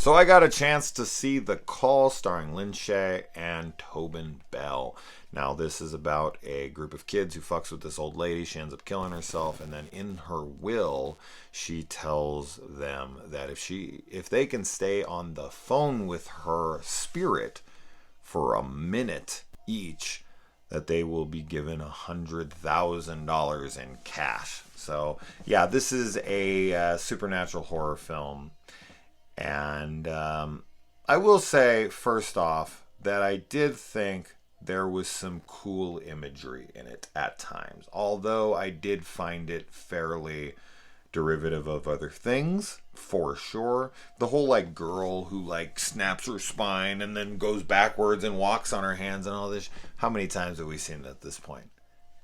So I got a chance to see The Call starring Lin Shaye and Tobin Bell. Now this is about a group of kids who fucks with this old lady. She ends up killing herself, and then in her will, she tells them that if they can stay on the phone with her spirit for a minute each, that they will be given $100,000 in cash. So yeah, this is a supernatural horror film. And I will say, first off, that I did think there was some cool imagery in it at times. Although I did find it fairly derivative of other things, for sure. The whole, like, girl who, like, snaps her spine and then goes backwards and walks on her hands and all this. How many times have we seen it at this point?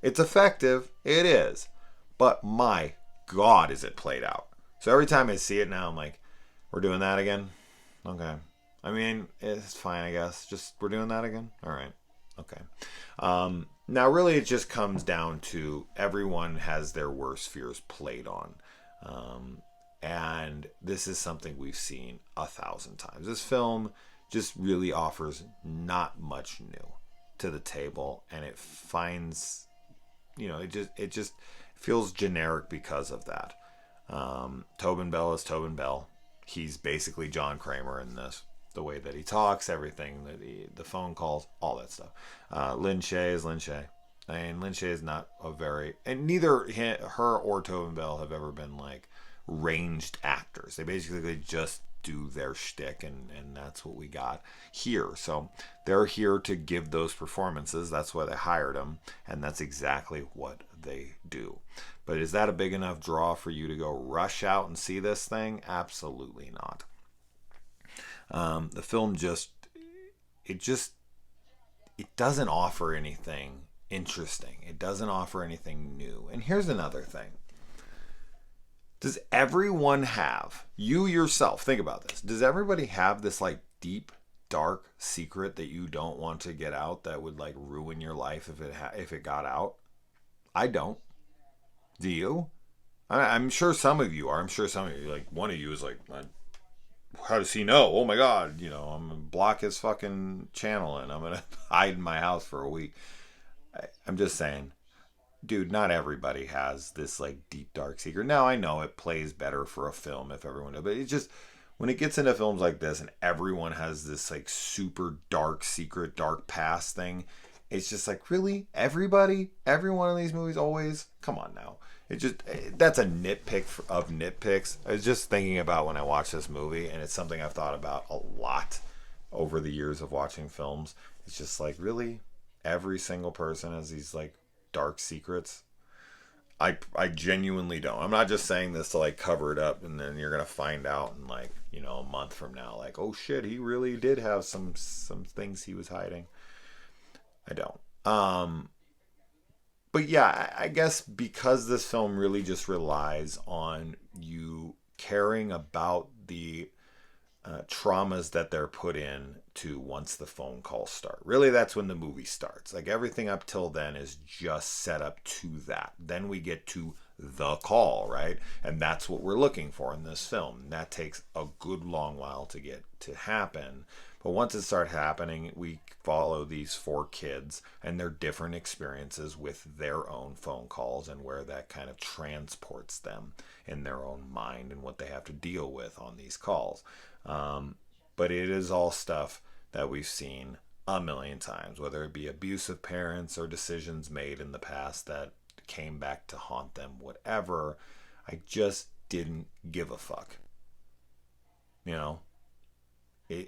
It's effective. It is. But my God, is it played out. So every time I see it now, I'm like, we're doing that again? Okay. I mean, it's fine, I guess. Just, we're doing that again? All right. Okay. Now, really, it just comes down to everyone has their worst fears played on. And this is something we've seen 1,000 times. This film just really offers not much new to the table. And it finds, it just feels generic because of that. Tobin Bell is Tobin Bell. He's basically John Kramer in this. The way that he talks, everything, the phone calls, all that stuff. Lin Shaye is Lin Shaye. And Lin Shaye is not and neither her or Tobin Bell have ever been like ranged actors. They basically just do their shtick, and that's what we got here. So they're here to give those performances. That's why they hired them, and that's exactly what they do. But is that a big enough draw for you to go rush out and see this thing? Absolutely not. The film it doesn't offer anything interesting. It doesn't offer anything new. And here's another thing. Does everyone have, you yourself, think about this. Does everybody have this like deep, dark secret that you don't want to get out that would like ruin your life if it got out? I don't. Do you? I'm sure some of you are. I'm sure some of you, like one of you is like, how does he know? Oh my God, I'm going to block his fucking channel and I'm going to hide in my house for a week. I'm just saying, dude, not everybody has this like deep, dark secret. Now, I know it plays better for a film if everyone does, but it's just, when it gets into films like this and everyone has this like super dark secret, dark past thing, it's just like, really? Everybody? Every one of these movies always? Come on now. That's a nitpick of nitpicks. I was just thinking about when I watched this movie, and it's something I've thought about a lot over the years of watching films. It's just like, really? Every single person has these like dark secrets? I genuinely don't. I'm not just saying this to like cover it up, and then you're gonna find out in like, a month from now, like, oh shit, he really did have some things he was hiding. I don't. But yeah, I guess because this film really just relies on you caring about the traumas that they're put in to once the phone calls start. Really, that's when the movie starts. Like everything up till then is just set up to that. Then we get to the call, right? And that's what we're looking for in this film. That takes a good long while to get to happen. But once it starts happening, we follow these 4 kids and their different experiences with their own phone calls and where that kind of transports them in their own mind and what they have to deal with on these calls. But it is all stuff that we've seen a million times, whether it be abusive parents or decisions made in the past that came back to haunt them, whatever. I just didn't give a fuck.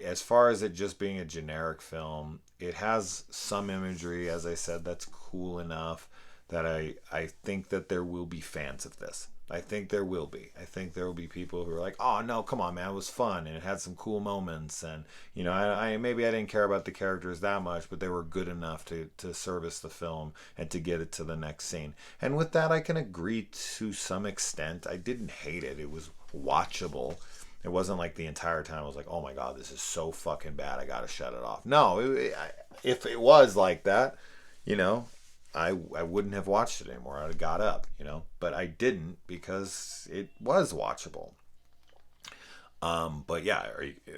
As far as it just being a generic film, it has some imagery, as I said, that's cool enough that I think that there will be fans of this. I think there will be. I think there will be people who are like, oh no, come on man, it was fun and it had some cool moments, and I maybe I didn't care about the characters that much, but they were good enough to service the film and to get it to the next scene. And with that, I can agree to some extent. I didn't hate it. It was watchable. It wasn't like the entire time I was like, oh my God, this is so fucking bad, I gotta shut it off. No, if it was like that, I wouldn't have watched it anymore. I'd have got up, But I didn't because it was watchable. But yeah,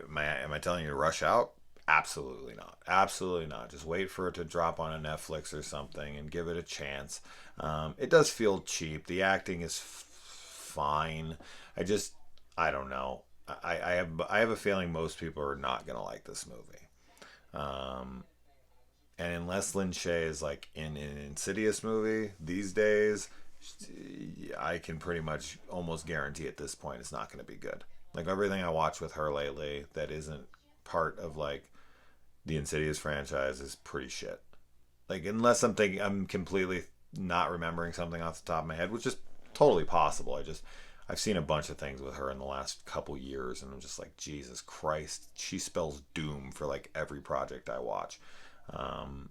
am I telling you to rush out? Absolutely not. Absolutely not. Just wait for it to drop on a Netflix or something and give it a chance. It does feel cheap. The acting is fine. I just, I don't know. I have a feeling most people are not gonna like this movie. Um, and unless Lin Shaye is like in an Insidious movie these days, I can pretty much almost guarantee at this point it's not going to be good. Like everything I watch with her lately that isn't part of like the Insidious franchise is pretty shit. Like unless I'm completely not remembering something off the top of my head, which is totally possible. I've seen a bunch of things with her in the last couple years, and I'm just like, Jesus Christ, she spells doom for like every project I watch. Um,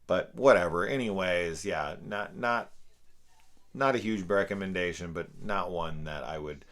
but whatever. Anyways, yeah, not a huge recommendation, but not one that I would,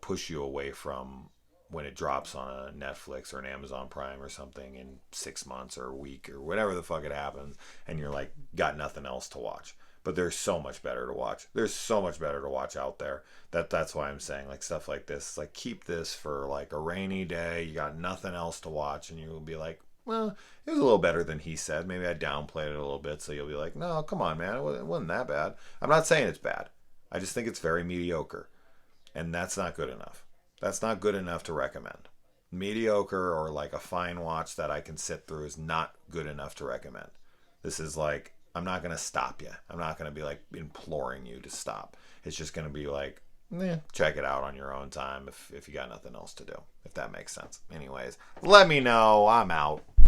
push you away from when it drops on a Netflix or an Amazon Prime or something in 6 months or a week or whatever the fuck it happens, and you're like got nothing else to watch. But there's so much better to watch. There's so much better to watch out there. That's why I'm saying like stuff like this. Like keep this for like a rainy day. You got nothing else to watch, and you'll be like, well, it was a little better than he said. Maybe I downplayed it a little bit, so you'll be like, no, come on, man, it wasn't that bad. I'm not saying it's bad. I just think it's very mediocre, and that's not good enough. That's not good enough to recommend. Mediocre or like a fine watch that I can sit through is not good enough to recommend. This is like, I'm not going to stop you. I'm not going to be like imploring you to stop. It's just going to be like, check it out on your own time if you got nothing else to do, if that makes sense. Anyways, let me know. I'm out.